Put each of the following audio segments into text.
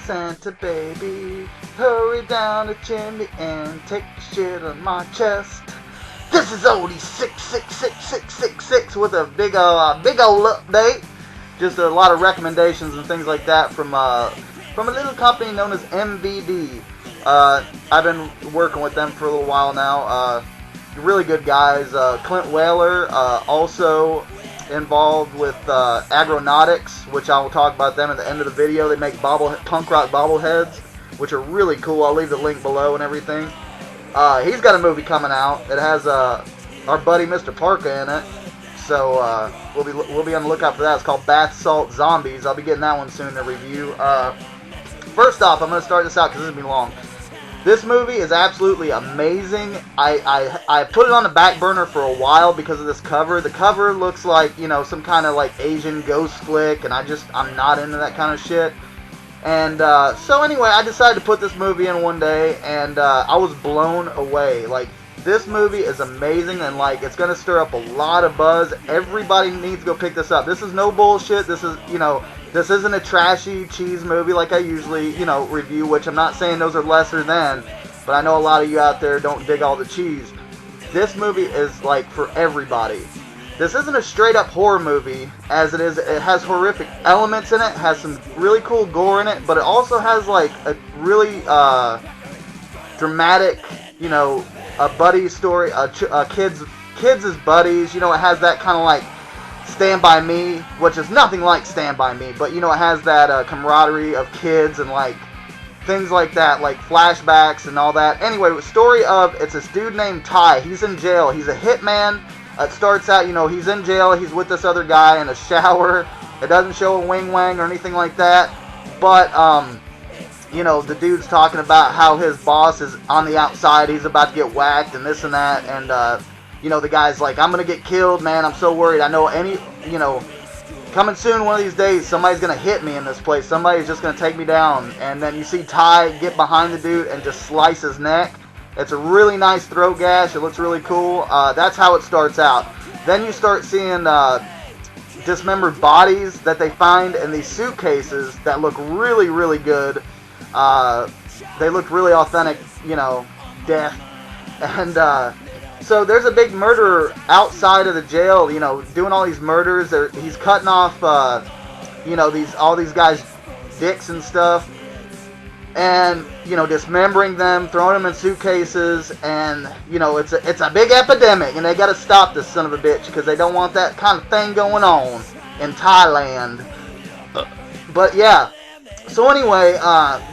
Santa baby, hurry down the chimney and take the shit on my chest. This is OD666666 with a big old update. Just a lot of recommendations and things like that from a little company known as MVD. I've been working with them for a little while now. Really good guys. Clint Whaler, also involved with Agronautics, which I will talk about them at the end of the video. They make punk rock bobbleheads, which are really cool. I'll leave the link below and everything. He's got a movie coming out. It has our buddy Mr. Parka in it, so we'll be on the lookout for that. It's called Bath Salt Zombies. I'll be getting that one soon to review. First off, I'm going to start this out because this is going to be long. This movie is absolutely amazing. I put it on the back burner for a while because of this cover. The cover looks like, you know, some kind of like Asian ghost flick, and I'm not into that kind of shit. And so anyway, I decided to put this movie in one day, and I was blown away. Like, this movie is amazing, and like, it's gonna stir up a lot of buzz. Everybody needs to go pick this up. This is no bullshit. This is, you know, this isn't a trashy cheese movie like I usually, you know, review, which I'm not saying those are lesser than, but I know a lot of you out there don't dig all the cheese. This movie is like for everybody. This isn't a straight up horror movie, as it is. It has horrific elements in it, has some really cool gore in it, but it also has like a really dramatic, you know, a buddy story, kids as buddies. You know, it has that kind of like Stand By Me, which is nothing like Stand By Me, but you know, it has that camaraderie of kids and like things like that, like flashbacks and all that. Anyway, the story of, it's this dude named Ty. He's in jail. He's a hitman. It starts out, you know, he's in jail. He's with this other guy in a shower. It doesn't show a wing wang or anything like that, but you know, the dude's talking about how his boss is on the outside. He's about to get whacked and this and that, and you know, the guy's like, I'm gonna get killed, man. I'm so worried. I know you know, coming soon one of these days, somebody's gonna hit me in this place. Somebody's just gonna take me down. And then you see Ty get behind the dude and just slice his neck. It's a really nice throat gash. It looks really cool. That's how it starts out. Then you start seeing dismembered bodies that they find in these suitcases that look really, really good. They look really authentic, you know, death. And so there's a big murderer outside of the jail, you know, doing all these murders. He's cutting off, you know, all these guys' dicks and stuff, and you know, dismembering them, throwing them in suitcases, and you know, it's a big epidemic, and they got to stop this son of a bitch because they don't want that kind of thing going on in Thailand. But yeah, so anyway,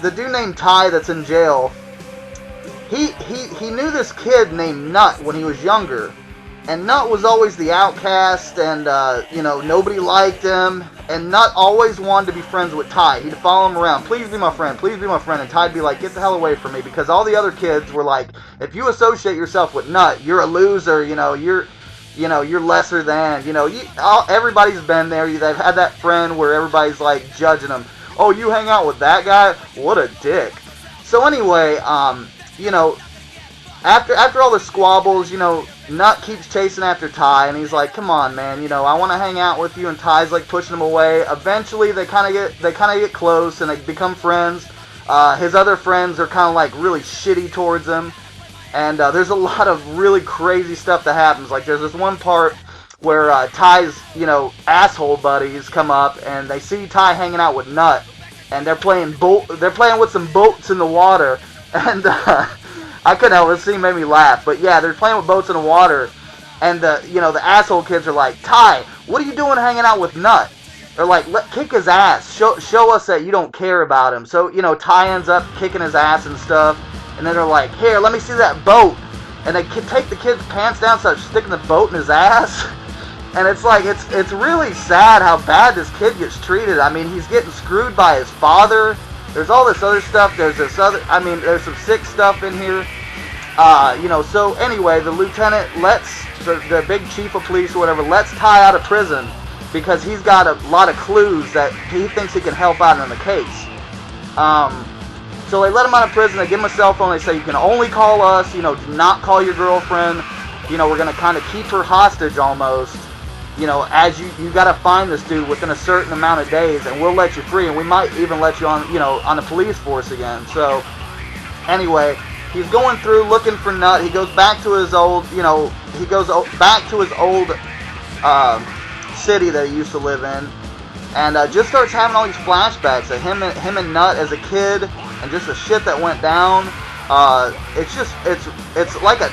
the dude named Ty that's in jail. He knew this kid named Nut when he was younger, and Nut was always the outcast, and you know, nobody liked him, and Nut always wanted to be friends with Ty. He'd follow him around, please be my friend, and Ty'd be like, get the hell away from me, because all the other kids were like, if you associate yourself with Nut, you're a loser, you know, you're lesser than, you know, everybody's been there. They've had that friend where everybody's like judging them. Oh, you hang out with that guy? What a dick. So anyway, you know, after all the squabbles, you know, Nut keeps chasing after Ty, and he's like, come on, man, you know, I want to hang out with you, and Ty's like pushing him away. Eventually, they kind of get close, and they become friends. His other friends are kind of like really shitty towards him, and there's a lot of really crazy stuff that happens. Like, there's this one part where Ty's, you know, asshole buddies come up, and they see Ty hanging out with Nut, and they're playing with some boats in the water. And I couldn't help it. The scene made me laugh. But yeah, they're playing with boats in the water, and the asshole kids are like, Ty, what are you doing hanging out with Nut? They're like, kick his ass. Show us that you don't care about him. So, you know, Ty ends up kicking his ass and stuff. And then they're like, here, let me see that boat. And they take the kid's pants down, start sticking the boat in his ass. And it's like, it's really sad how bad this kid gets treated. I mean, he's getting screwed by his father. There's all this other stuff. There's some sick stuff in here. You know, so anyway, the lieutenant lets, the big chief of police or whatever, lets Ty out of prison because he's got a lot of clues that he thinks he can help out in the case. So they let him out of prison. They give him a cell phone. They say, you can only call us. You know, do not call your girlfriend. You know, we're going to kind of keep her hostage almost. you know, as you got to find this dude within a certain amount of days, and we'll let you free, and we might even let you on, you know, on the police force again. So anyway, he's going through looking for Nut. He goes back to his old, you know, he goes back to his old city that he used to live in, and just starts having all these flashbacks of him and Nut as a kid, and just the shit that went down. It's like a,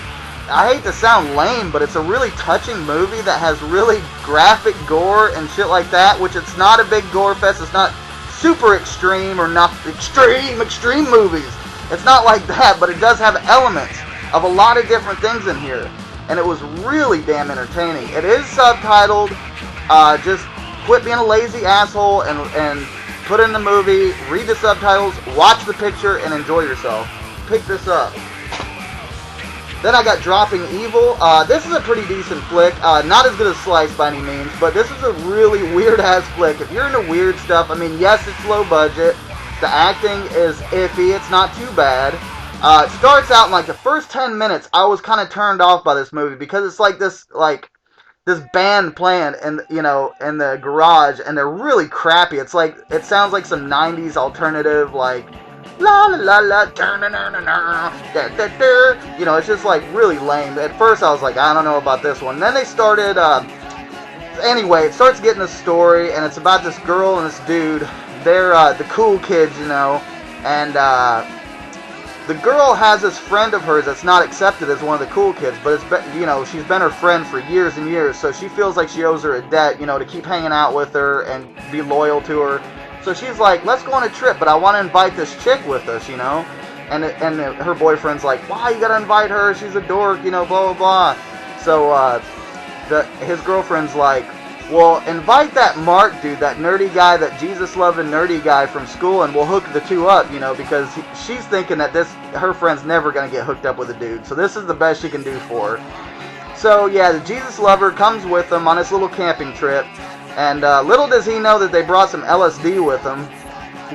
I hate to sound lame, but it's a really touching movie that has really graphic gore and shit like that, which it's not a big gore fest. It's not super extreme or not extreme movies. It's not like that, but it does have elements of a lot of different things in here, and it was really damn entertaining. It is subtitled. Just quit being a lazy asshole and put in the movie, read the subtitles, watch the picture, and enjoy yourself. Pick this up. Then I got Dropping Evil. This is a pretty decent flick. Not as good as Slice by any means, but this is a really weird-ass flick. If you're into weird stuff, I mean, yes, it's low budget. The acting is iffy. It's not too bad. It starts out in, like, the first 10 minutes, I was kind of turned off by this movie because it's like this band playing in, you know, in the garage, and they're really crappy. It's like, it sounds like some 90s alternative, like, la la la la, da da da da da da. You know, it's just like really lame. At first I was like, I don't know about this one. Then they started, anyway, it starts getting a story, and it's about this girl and this dude. They're the cool kids, you know, and the girl has this friend of hers that's not accepted as one of the cool kids, but it's you know, she's been her friend for years and years, so she feels like she owes her a debt, you know, to keep hanging out with her and be loyal to her. So she's like, let's go on a trip, but I want to invite this chick with us, you know? And her boyfriend's like, why you gotta invite her? She's a dork, you know, blah, blah, blah. So his girlfriend's like, well, invite that Mark dude, that nerdy guy, that Jesus-loving nerdy guy from school, and we'll hook the two up, you know, because she's thinking that her friend's never going to get hooked up with a dude. So this is the best she can do for her. So, yeah, the Jesus lover comes with them on this little camping trip. And little does he know that they brought some LSD with them,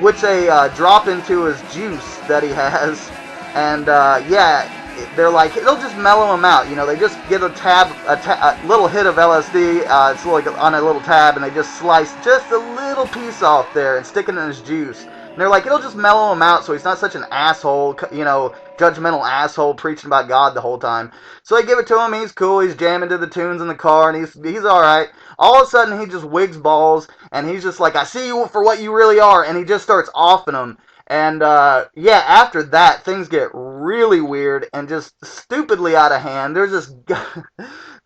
which they drop into his juice that he has. And, yeah, they're like, it'll just mellow him out, you know. They just get a little hit of LSD, it's like on a little tab, and they just slice just a little piece off there and stick it in his juice. And they're like, it'll just mellow him out so he's not such an asshole, you know, judgmental asshole preaching about God the whole time. So they give it to him, he's cool, he's jamming to the tunes in the car, and he's alright. All of a sudden, he just wigs balls, and he's just like, I see you for what you really are, and he just starts offing them. And, yeah, after that, things get really weird and just stupidly out of hand. There's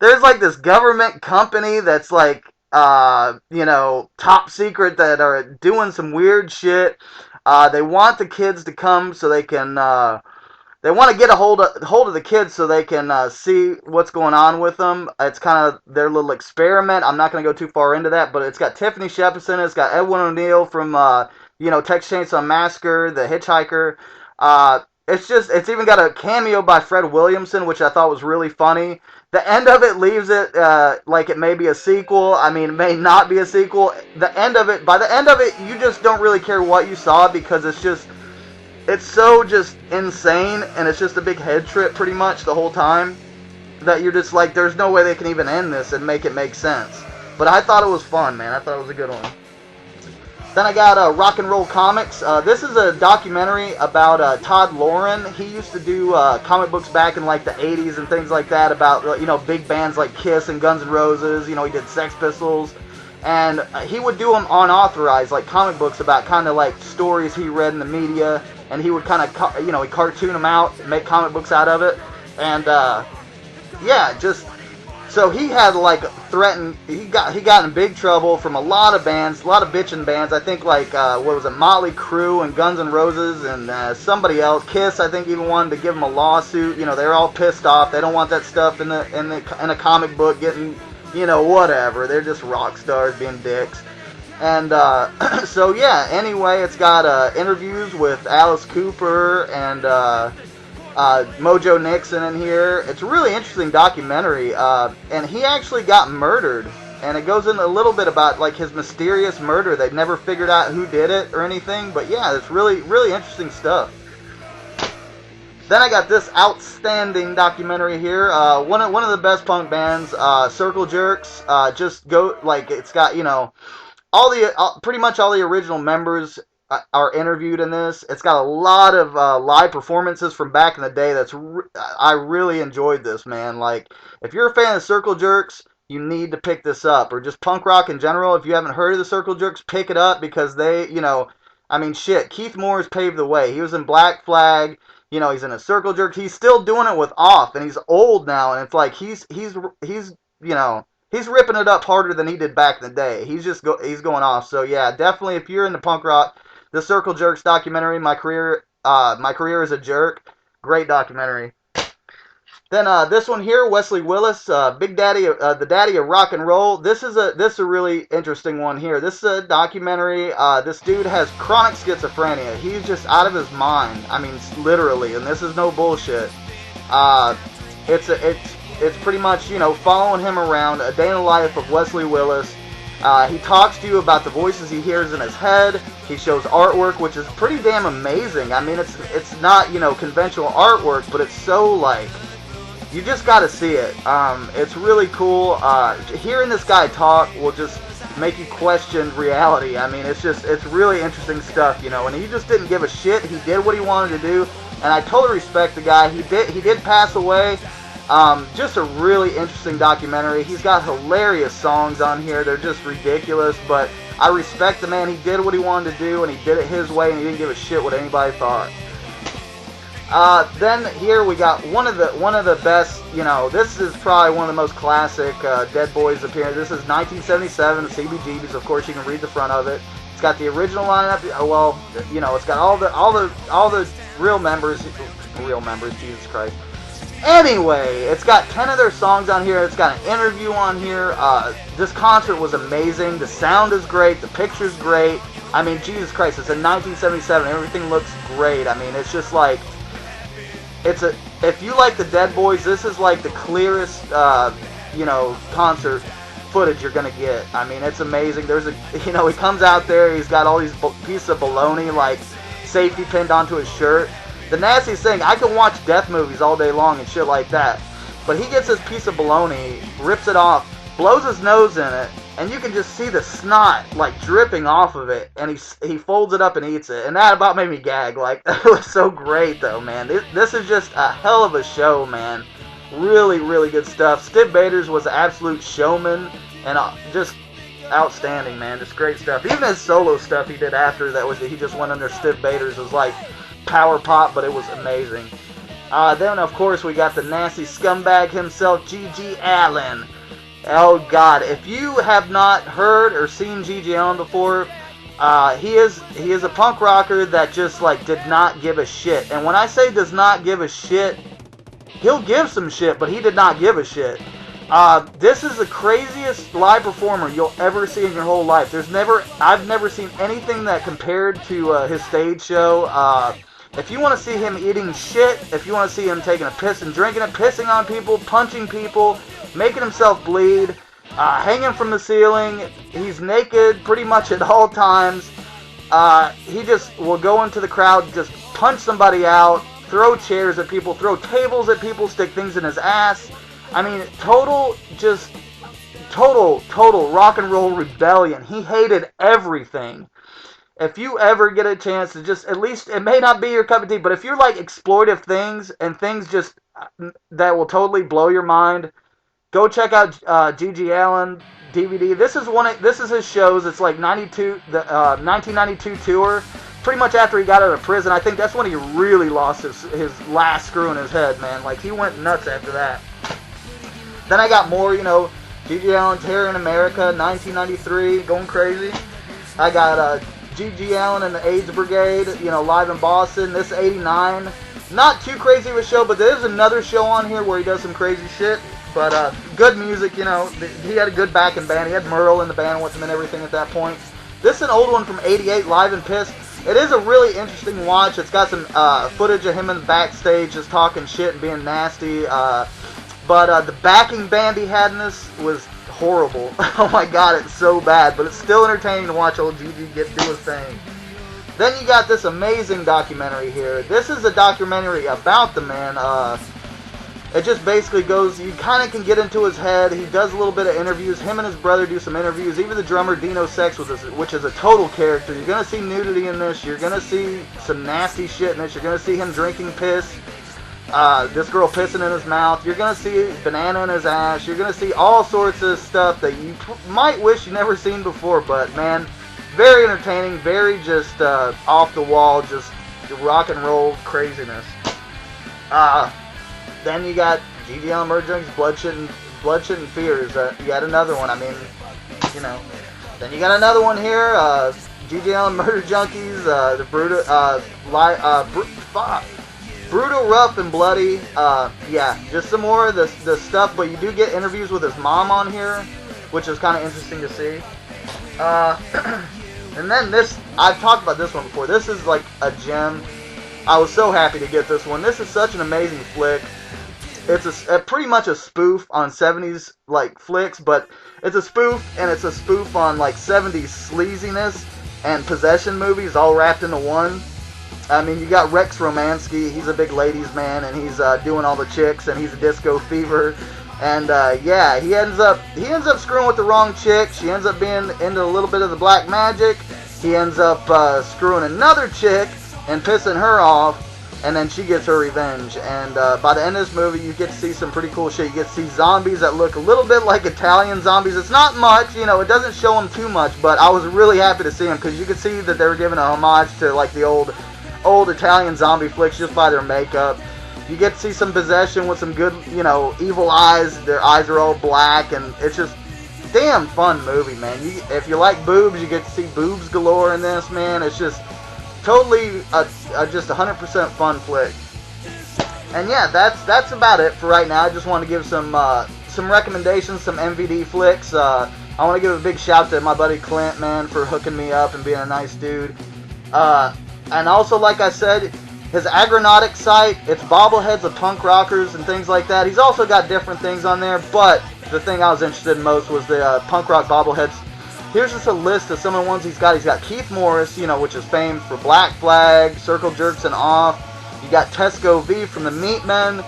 like this government company that's like, you know, top secret that are doing some weird shit. They want the kids to come so they can, they want to get a hold of the kids so they can see what's going on with them. It's kind of their little experiment. I'm not going to go too far into that, but it's got Tiffany Shepard in it. It's got Edwin O'Neill from, you know, Texas Chainsaw Massacre, The Hitchhiker. It's even got a cameo by Fred Williamson, which I thought was really funny. The end of it leaves it like it may be a sequel. I mean, it may not be a sequel. By the end of it, you just don't really care what you saw because it's so just insane, and it's just a big head trip pretty much the whole time that you're just like, there's no way they can even end this and make it make sense. But I thought it was fun, man. I thought it was a good one. Then I got Rock and Roll Comics. This is a documentary about Todd Loren. He used to do comic books back in like the 80s and things like that about, you know, big bands like Kiss and Guns N' Roses. You know, he did Sex Pistols. And he would do them unauthorized, like comic books about kind of like stories he read in the media. And he would kind of, you know, he cartoon them out and make comic books out of it. And, yeah, just... So he had like threatened. He got in big trouble from a lot of bands, a lot of bitchin' bands. I think like what was it, Motley Crue and Guns N' Roses and somebody else, Kiss. I think even wanted to give him a lawsuit. You know, they're all pissed off. They don't want that stuff in a comic book getting, you know, whatever. They're just rock stars being dicks. And so yeah. Anyway, it's got interviews with Alice Cooper and. Mojo Nixon in here. It's a really interesting documentary, and he actually got murdered, and it goes into a little bit about like his mysterious murder. They've never figured out who did it or anything, but yeah, it's really, really interesting stuff. Then I got this outstanding documentary here. One of the best punk bands, Circle Jerks. Just go, like, it's got, you know, pretty much all the original members are interviewed in this. It's got a lot of live performances from back in the day. I really enjoyed this, man. Like, if you're a fan of Circle Jerks, you need to pick this up. Or just punk rock in general. If you haven't heard of the Circle Jerks, pick it up, because they, you know, I mean, shit, Keith Moore's paved the way. He was in Black Flag. You know, he's in a Circle Jerk. He's still doing it with Off, and he's old now, and it's like he's you know, he's ripping it up harder than he did back in the day. He's going off. So yeah, definitely, if you're into punk rock, the Circle Jerks documentary, My Career as a Jerk, great documentary. Then this one here, Wesley Willis, Big Daddy, the Daddy of Rock and Roll. This is a really interesting one here. This is a documentary. This dude has chronic schizophrenia. He's just out of his mind. I mean, literally, and this is no bullshit. It's pretty much, you know, following him around, a day in the life of Wesley Willis. He talks to you about the voices he hears in his head. He shows artwork, which is pretty damn amazing. I mean, it's not, you know, conventional artwork, but it's so, like, you just got to see it. It's really cool. Hearing this guy talk will just make you question reality. I mean, it's really interesting stuff, you know. And he just didn't give a shit. He did what he wanted to do, and I totally respect the guy. He did pass away. Just a really interesting documentary. He's got hilarious songs on here. They're just ridiculous, but I respect the man. He did what he wanted to do, and he did it his way, and he didn't give a shit what anybody thought. Then here we got one of the best, you know, this is probably one of the most classic Dead Boys appearance. This is 1977, CBGB's. Of course, you can read the front of it. It's got the original lineup. Well, you know, it's got all the real members. Jesus Christ. Anyway, it's got 10 of their songs on here. It's got an interview on here. This concert was amazing. The sound is great. The picture's great. I mean, Jesus Christ, it's in 1977. Everything looks great. I mean, it's just like, if you like the Dead Boys, this is like the clearest, you know, concert footage you're gonna get. I mean, it's amazing. You know, he comes out there, he's got all these pieces of baloney, like, safety pinned onto his shirt. The nastiest thing, I can watch death movies all day long and shit like that, but he gets this piece of baloney, rips it off, blows his nose in it, and you can just see the snot, like, dripping off of it, and he folds it up and eats it, and that about made me gag. Like, that was so great, though, man. This is just a hell of a show, man. Really, really good stuff. Stiv Bators was an absolute showman, and just outstanding, man. Just great stuff. Even his solo stuff he did after that he just went under Stiv Bators. It was like power pop, but it was amazing. Then, of course, we got the nasty scumbag himself, G.G. Allen. Oh, God. If you have not heard or seen G.G. Allen before, he is a punk rocker that just, like, did not give a shit. And when I say does not give a shit, he'll give some shit, but he did not give a shit. This is the craziest live performer you'll ever see in your whole life. I've never seen anything that compared to his stage show. If you want to see him eating shit, if you want to see him taking a piss and drinking it, pissing on people, punching people, making himself bleed, hanging from the ceiling, he's naked pretty much at all times. He just will go into the crowd, just punch somebody out, throw chairs at people, throw tables at people, stick things in his ass. I mean, total rock and roll rebellion. He hated everything. If you ever get a chance to just, at least, it may not be your cup of tea, but if you're like exploitive things and things just that will totally blow your mind, go check out G.G. Allen DVD. This is his shows. It's like 1992 tour. Pretty much after he got out of prison. I think that's when he really lost his last screw in his head, man. Like, he went nuts after that. Then I got more, you know, G.G. Allen, Terror in America, 1993, going crazy. I got G.G. Allen and the AIDS Brigade, you know, live in Boston. This is 89. Not too crazy of a show, but there's another show on here where he does some crazy shit. But good music, you know. He had a good backing band. He had Merle in the band with him and everything at that point. This is an old one from 88, Live and Piss. It is a really interesting watch. It's got some footage of him in the backstage just talking shit and being nasty. But the backing band he had in this was horrible. Oh my God, it's so bad. But it's still entertaining to watch old Gigi do his thing. Then you got this amazing documentary here. This is a documentary about the man. It just basically goes, you kind of can get into his head. He does a little bit of interviews. Him and his brother do some interviews. Even the drummer Dino Sex, which is a total character. You're going to see nudity in this. You're going to see some nasty shit in this. You're going to see him drinking piss. This girl pissing in his mouth. You're going to see banana in his ass. You're going to see all sorts of stuff that you might wish you never seen before. But, man, very entertaining. Very just off the wall. Just rock and roll craziness. Then you got GGL Murder Junkies, Bloodshit and Fears. You got another one. I mean, you know. Then you got another one here. GGL Murder Junkies. The Brutal, Rough, and Bloody. Yeah, just some more of the stuff. But you do get interviews with his mom on here, which is kind of interesting to see. And then this, I've talked about this one before. This is like a gem. I was so happy to get this one. This is such an amazing flick. It's pretty much a spoof on 70s like flicks, but it's a spoof, and it's a spoof on like 70s sleaziness and possession movies all wrapped into one. I mean, you got Rex Romansky. He's a big ladies man, and he's doing all the chicks, and he's a disco fever. And yeah, he ends up screwing with the wrong chick. She ends up being into a little bit of the black magic. He ends up screwing another chick and pissing her off. And then she gets her revenge. And by the end of this movie, you get to see some pretty cool shit. You get to see zombies that look a little bit like Italian zombies. It's not much, you know, it doesn't show them too much, but I was really happy to see them because you could see that they were giving a homage to like the old Italian zombie flicks just by their makeup. You get to see some possession with some good, you know, evil eyes. Their eyes are all black, and it's just damn fun movie, man. If you like boobs, you get to see boobs galore in this, man. It's just totally just 100% fun flick. And yeah, that's about it for right now. I just want to give some recommendations, some MVD flicks. I want to give a big shout to my buddy Clint, man, for hooking me up and being a nice dude. And also, like I said, his Agronautic site, it's bobbleheads of punk rockers and things like that. He's also got different things on there, but the thing I was interested in most was the punk rock bobbleheads. Here's just a list of some of the ones he's got. He's got Keith Morris, you know, which is famed for Black Flag, Circle Jerks, and Off. You got Tesco V from the Meatmen.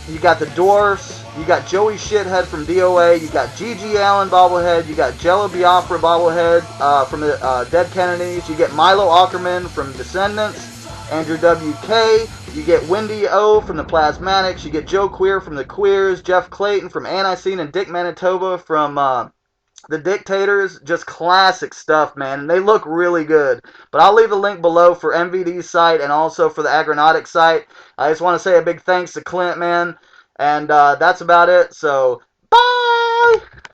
You got the Dwarfs. You got Joey Shithead from DOA. You got G.G. Allen bobblehead. You got Jello Biafra bobblehead from the Dead Kennedys. You get Milo Ackerman from Descendants. Andrew W.K. You get Wendy O from the Plasmatics. You get Joe Queer from the Queers. Jeff Clayton from Anti-Scene, and Dick Manitoba from the Dictators. Just classic stuff, man. And they look really good. But I'll leave a link below for MVD's site and also for the Agronautic site. I just want to say a big thanks to Clint, man. And that's about it. So, bye!